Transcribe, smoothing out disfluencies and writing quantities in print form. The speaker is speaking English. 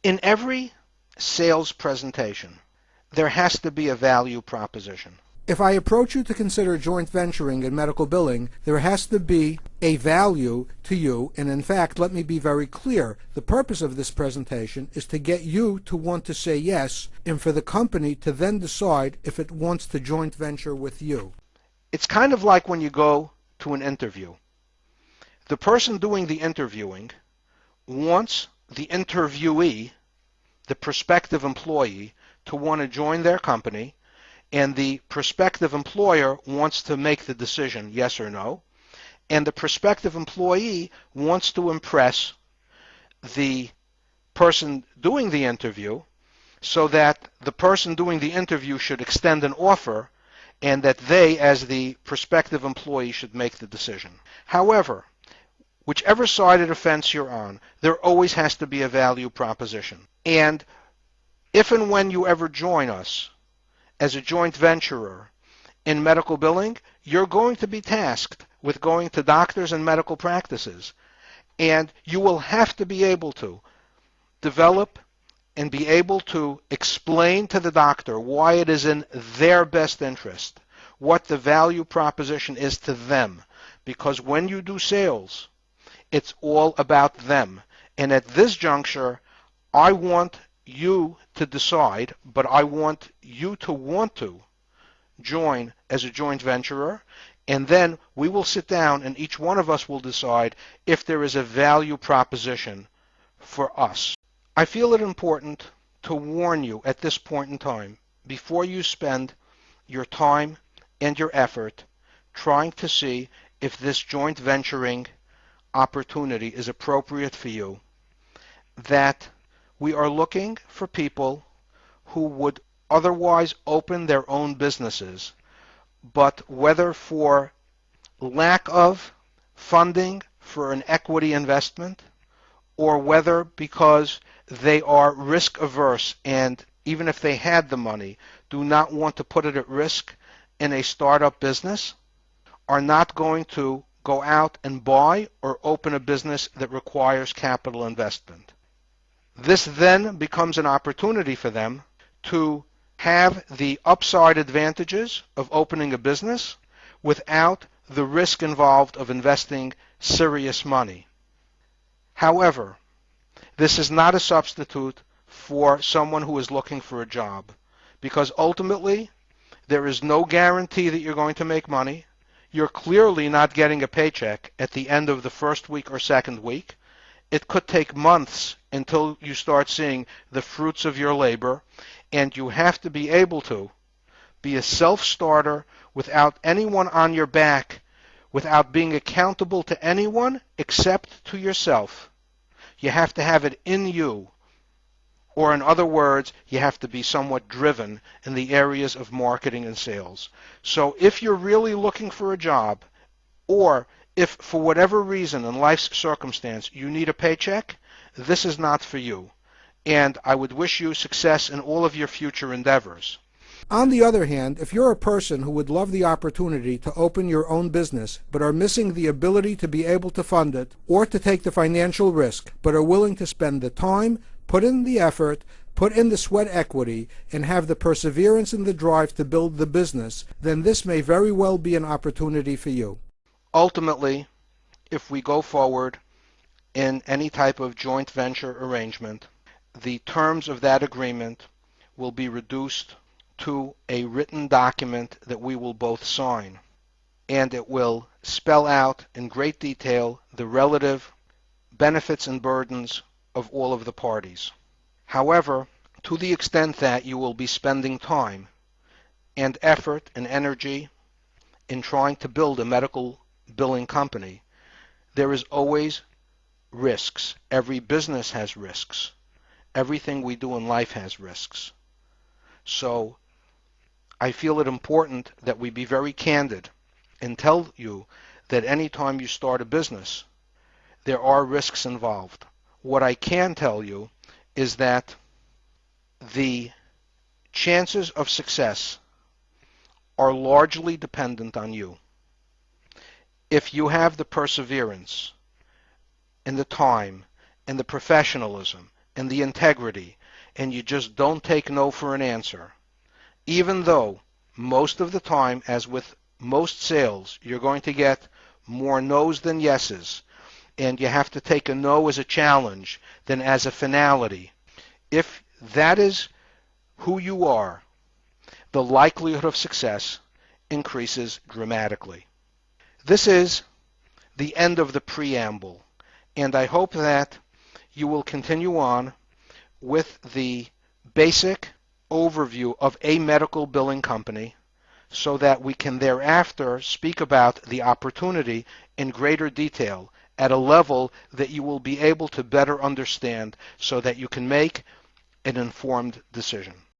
In every sales presentation, there has to be a value proposition. If I approach you to consider joint venturing in medical billing, there has to be a value to you, and in fact, let me be very clear. The purpose of this presentation is to get you to want to say yes, and for the company to then decide if it wants to joint venture with you. It's kind of like when you go to an interview. The person doing the interviewing wants the interviewee, the prospective employee, to want to join their company, and the prospective employer wants to make the decision, yes or no, and the prospective employee wants to impress the person doing the interview so that the person doing the interview should extend an offer and that they, as the prospective employee, should make the decision. However, whichever side of the fence you're on, there always has to be a value proposition. And if and when you ever join us as a joint venturer in medical billing, you're going to be tasked with going to doctors and medical practices. And you will have to be able to develop and be able to explain to the doctor why it is in their best interest, what the value proposition is to them. Because when you do sales, it's all about them. And at this juncture, I want you to decide, but I want you to want to join as a joint venturer, and then we will sit down and each one of us will decide if there is a value proposition for us. I feel it important to warn you at this point in time, before you spend your time and your effort trying to see if this joint venturing opportunity is appropriate for you, that we are looking for people who would otherwise open their own businesses, but whether for lack of funding for an equity investment, or whether because they are risk averse and even if they had the money, do not want to put it at risk in a startup business, are not going to go out and buy or open a business that requires capital investment. This then becomes an opportunity for them to have the upside advantages of opening a business without the risk involved of investing serious money. However, this is not a substitute for someone who is looking for a job, because ultimately there is no guarantee that you're going to make money. You're clearly not getting a paycheck at the end of the first week or second week. It could take months until you start seeing the fruits of your labor, and you have to be able to be a self-starter without anyone on your back, without being accountable to anyone except to yourself. You have to have it in you, or in other words, you have to be somewhat driven in the areas of marketing and sales. So if you're really looking for a job, or if for whatever reason in life's circumstance you need a paycheck, this is not for you. And I would wish you success in all of your future endeavors. On the other hand, if you're a person who would love the opportunity to open your own business, but are missing the ability to be able to fund it, or to take the financial risk, but are willing to spend the time, put in the effort, put in the sweat equity, and have the perseverance and the drive to build the business, then this may very well be an opportunity for you. Ultimately, if we go forward in any type of joint venture arrangement, the terms of that agreement will be reduced to a written document that we will both sign, and it will spell out in great detail the relative benefits and burdens of all of the parties. However, to the extent that you will be spending time and effort and energy in trying to build a medical billing company, there is always risks. Every business has risks. Everything we do in life has risks. So I feel it important that we be very candid and tell you that any time you start a business, there are risks involved. What I can tell you is that the chances of success are largely dependent on you. If you have the perseverance and the time and the professionalism and the integrity, and you just don't take no for an answer, even though most of the time, as with most sales, you're going to get more no's than yeses, and you have to take a no as a challenge than as a finality. If that is who you are, the likelihood of success increases dramatically. This is the end of the preamble, and I hope that you will continue on with the basic overview of a medical billing company so that we can thereafter speak about the opportunity in greater detail at a level that you will be able to better understand so that you can make an informed decision.